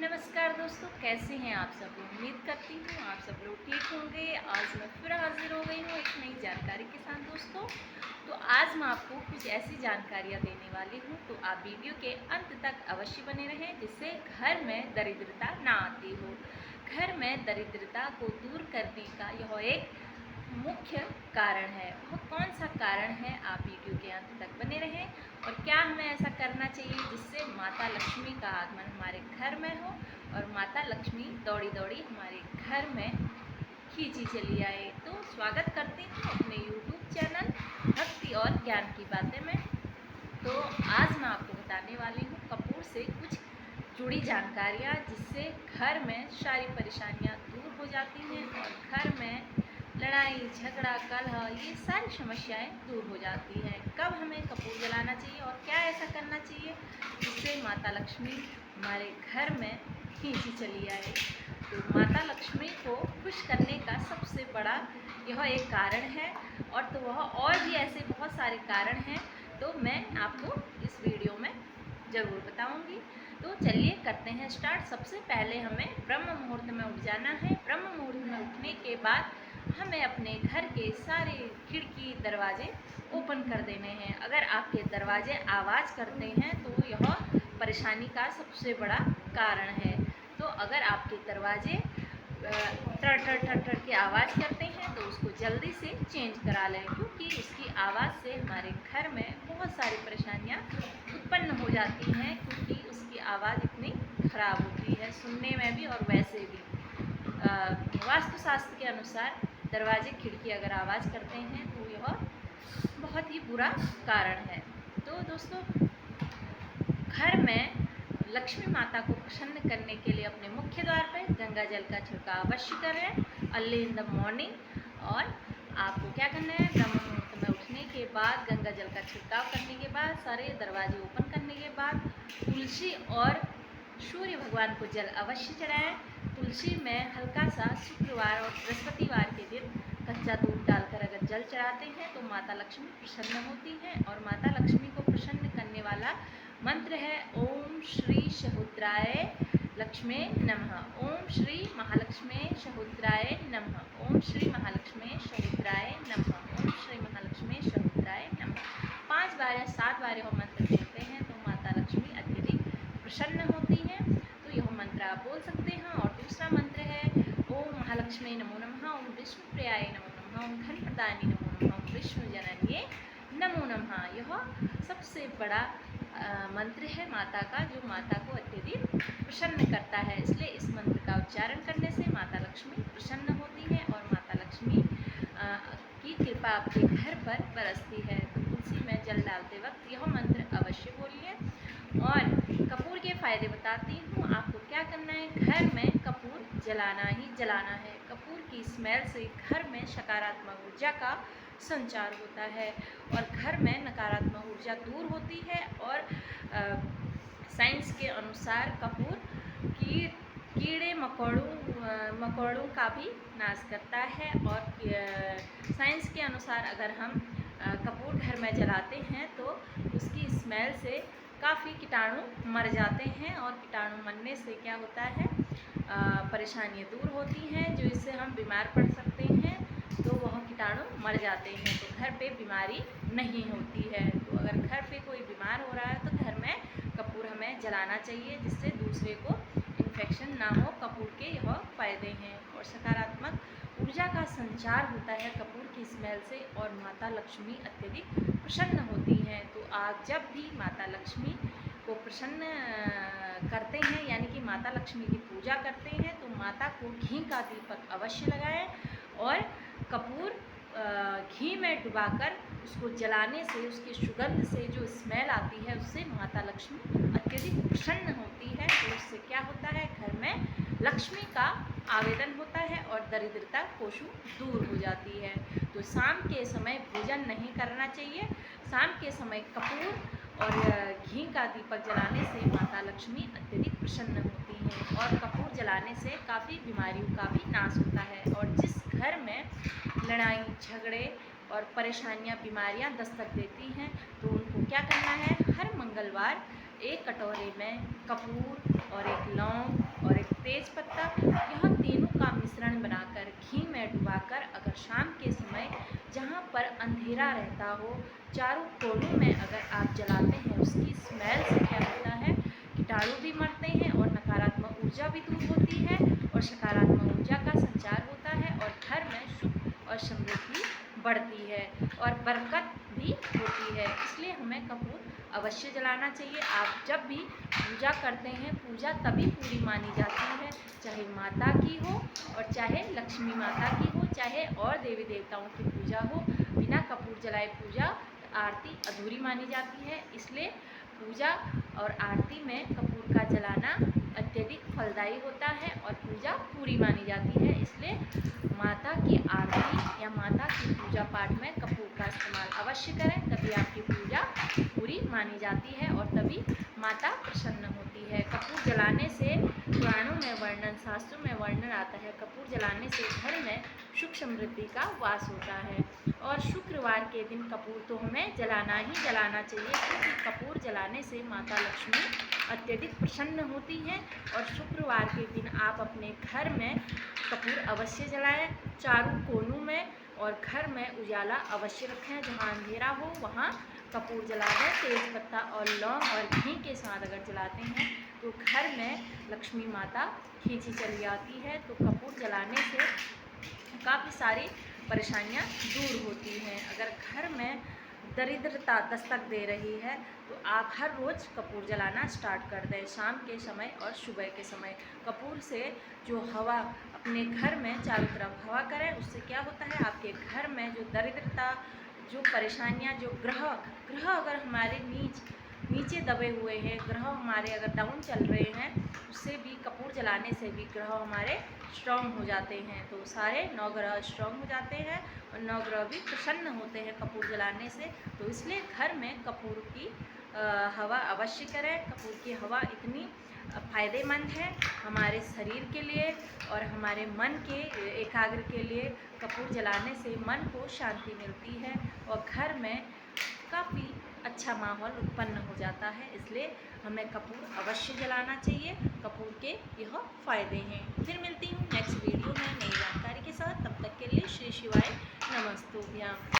नमस्कार दोस्तों, कैसे हैं आप सब। उम्मीद करती हूँ आप सब लोग ठीक होंगे। आज मैं फिर हाजिर हो गई हूँ एक नई जानकारी के साथ दोस्तों। तो आज मैं आपको कुछ ऐसी जानकारियाँ देने वाली हूँ, तो आप वीडियो के अंत तक अवश्य बने रहें, जिससे घर में दरिद्रता ना आती हो। घर में दरिद्रता को दूर करने का यह एक मुख्य कारण है। वह कौन सा कारण है, आप वीडियो के अंत तक बने रहें। और क्या हमें ऐसा करना चाहिए जिससे माता लक्ष्मी का आगमन हमारे घर में हो और माता लक्ष्मी दौड़ी दौड़ी हमारे घर में खींची चली आए। तो स्वागत करती हूँ अपने यूट्यूब चैनल भक्ति और ज्ञान की बातें में। तो आज मैं आपको बताने वाली हूँ कपूर से कुछ जुड़ी जानकारियाँ, जिससे घर में सारी परेशानियाँ दूर हो जाती हैं और घर में लड़ाई झगड़ा कलह ये सारी समस्याएं दूर हो जाती हैं। कब हमें कपूर जलाना चाहिए और क्या ऐसा करना चाहिए जिससे माता लक्ष्मी हमारे घर में खींची चली आए। तो माता लक्ष्मी को खुश करने का सबसे बड़ा यह एक कारण है, और तो वह और भी ऐसे बहुत सारे कारण हैं, तो मैं आपको इस वीडियो में ज़रूर बताऊंगी। तो चलिए करते हैं स्टार्ट। सबसे पहले हमें ब्रह्म मुहूर्त में उठ जाना है। ब्रह्म मुहूर्त में उठने के बाद हमें अपने घर के सारे खिड़की दरवाजे ओपन कर देने हैं। अगर आपके दरवाजे आवाज़ करते हैं तो यह परेशानी का सबसे बड़ा कारण है। तो अगर आपके दरवाजे टर टर टर टर की आवाज़ करते हैं तो उसको जल्दी से चेंज करा लें, क्योंकि उसकी आवाज़ से हमारे घर में बहुत सारी परेशानियाँ उत्पन्न हो जाती हैं, क्योंकि उसकी आवाज़ इतनी ख़राब होती है सुनने में भी और वैसे भी। वास्तुशास्त्र के अनुसार दरवाजे खिड़की अगर आवाज़ करते हैं तो यह बहुत ही बुरा कारण है। तो दोस्तों, घर में लक्ष्मी माता को प्रसन्न करने के लिए अपने मुख्य द्वार पर गंगा जल का छिड़काव अवश्य करें अर्ली इन द मॉर्निंग। और आपको क्या करना है, ब्रह्म मुहूर्त में उठने के बाद गंगा जल का छिड़काव करने के बाद सारे दरवाजे ओपन करने के बाद तुलसी और सूर्य भगवान को जल अवश्य चढ़ाएं। तुलसी में हल्का सा शुक्रवार और बृहस्पतिवार के दिन कच्चा दूध डालकर अगर जल चढ़ाते हैं तो माता लक्ष्मी प्रसन्न होती हैं। और माता लक्ष्मी को प्रसन्न करने वाला मंत्र है ओम श्री सहुद्राय लक्ष्मी नमः। ओम श्री महालक्ष्मी सहुद्राय नमः। ओम श्री महालक्ष्मी सहुद्राय नमः। ओम श्री महालक्ष्मी सहुद्राय नमः। 5 बार या 7 बार यह मंत्र बोलते हैं तो माता लक्ष्मी अत्यधिक प्रसन्न होती है। तो यह मंत्र आप बोल सकते हैं। और दूसरा मंत्र है ओम महालक्ष्मी नमो नमः। ओम विष्णुप्रियाय नमो नमः। ओम धनप्रदायिनी नमो नमः। ओम विष्णुजनन्ये नमो नमः। यह सबसे बड़ा मंत्र है माता का, जो माता को अत्यधिक प्रसन्न करता है। इसलिए इस मंत्र का उच्चारण करने से माता लक्ष्मी प्रसन्न होती है और माता लक्ष्मी की कृपा आपके घर पर बरसती है। तो तुलसी में जल डालते वक्त यह मंत्र अवश्य बोलिए। और कपूर के फायदे बताती हूँ आपको क्या करना है। घर में कपूर जलाना ही जलाना है। कपूर की स्मेल से घर में सकारात्मक ऊर्जा का संचार होता है और घर में नकारात्मक ऊर्जा दूर होती है। और साइंस के अनुसार कपूर कीड़े मकोड़ों का भी नाश करता है। और साइंस के अनुसार अगर हम कपूर घर में जलाते हैं तो उसकी स्मेल से काफ़ी कीटाणु मर जाते हैं। और कीटाणु मरने से क्या होता है, परेशानियाँ दूर होती हैं, जो इससे हम बीमार पड़ सकते हैं। तो वह कीटाणु मर जाते हैं, तो घर पे बीमारी नहीं होती है। तो अगर घर पे कोई बीमार हो रहा है तो घर में कपूर हमें जलाना चाहिए, जिससे दूसरे को इन्फेक्शन ना हो। कपूर के यह फायदे हैं। और सकारात्मक ऊर्जा का संचार होता है कपूर की स्मेल से और माता लक्ष्मी अत्यधिक प्रसन्न होती हैं। तो आप जब भी माता लक्ष्मी को प्रसन्न करते हैं, यानी कि माता लक्ष्मी की पूजा करते हैं, तो माता को घी का दीपक अवश्य लगाएं। और कपूर घी में डुबाकर उसको जलाने से, उसकी सुगंध से जो स्मेल आती है, उससे माता लक्ष्मी अत्यधिक प्रसन्न होती है। तो उससे क्या होता है, घर में लक्ष्मी का आवेदन होता है और दरिद्रता कोशों दूर हो जाती है। तो शाम के समय भोजन नहीं करना चाहिए। शाम के समय कपूर और घी का दीपक जलाने से माता लक्ष्मी अत्यधिक प्रसन्न होती हैं। और कपूर जलाने से काफ़ी बीमारियों का भी नाश होता है। और जिस घर में लड़ाई झगड़े और परेशानियां बीमारियां दस्तक देती हैं, तो उनको क्या करना है, हर मंगलवार एक कटोरे में कपूर और एक लौंग अगर शाम के समय जहाँ पर अंधेरा रहता हो, चारों कोनों में अगर आप जलाते हैं, उसकी स्मेल से क्या होता है, कीटाणु भी मरते हैं और नकारात्मक ऊर्जा भी दूर होती है और सकारात्मक ऊर्जा का संचार होता है और घर में सुख और समृद्धि बढ़ती है और बरकत भी होती है। इसलिए हमें कपूर अवश्य जलाना चाहिए। आप जब भी पूजा करते हैं, पूजा तभी पूरी मानी जाती है, चाहे माता की हो और चाहे लक्ष्मी माता की हो, चाहे और देवी देवताओं की पूजा हो। बिना कपूर जलाए पूजा आरती अधूरी मानी जाती है। इसलिए पूजा और आरती में कपूर का जलाना अत्यधिक फलदायी होता है और पूजा पूरी मानी जाती है। इसलिए माता की आरती या माता की पूजा पाठ में कपूर का इस्तेमाल अवश्य करें, तभी आपकी पूजा पूरी मानी जाती है और तभी माता प्रसन्न होती है। कपूर जलाने से पुराणों में वर्णन, शास्त्रों में वर्णन आता है, कपूर जलाने से घर में सुख समृद्धि का वास होता है। और शुक्रवार के दिन कपूर तो हमें जलाना ही जलाना चाहिए, क्योंकि कपूर जलाने से माता लक्ष्मी अत्यधिक प्रसन्न होती है। और शुक्रवार के दिन आप अपने घर में कपूर अवश्य जलाएं, चारों कोनों में, और घर में उजाला अवश्य रखें। जहाँ अंधेरा हो वहाँ कपूर जला दें। तेज पत्ता और लौंग और घी के साथ अगर जलाते हैं तो घर में लक्ष्मी माता खींची चली आती है। तो कपूर जलाने से काफ़ी सारी परेशानियां दूर होती हैं। अगर घर में दरिद्रता दस्तक दे रही है तो आप हर रोज़ कपूर जलाना स्टार्ट कर दें, शाम के समय और सुबह के समय। कपूर से जो हवा अपने घर में चारों तरफ हवा करें, उससे क्या होता है, आपके घर में जो दरिद्रता, जो परेशानियां, जो ग्रह अगर हमारे नीचे दबे हुए हैं, ग्रह हमारे अगर डाउन चल रहे हैं, उससे भी कपूर जलाने से भी ग्रह हमारे स्ट्रॉन्ग हो जाते हैं। तो सारे 9 ग्रह स्ट्रॉन्ग हो जाते हैं और 9 ग्रह भी प्रसन्न होते हैं कपूर जलाने से। तो इसलिए घर में कपूर की हवा अवश्य करें। कपूर की हवा इतनी फ़ायदेमंद है हमारे शरीर के लिए और हमारे मन के एकाग्र के लिए। कपूर जलाने से मन को शांति मिलती है और घर में काफ़ी अच्छा माहौल उत्पन्न हो जाता है। इसलिए हमें कपूर अवश्य जलाना चाहिए। कपूर के यह फ़ायदे हैं। फिर मिलती हूँ नेक्स्ट वीडियो में नई जानकारी के साथ। तब तक के लिए श्री शिवाय नमस्तुभ्यम।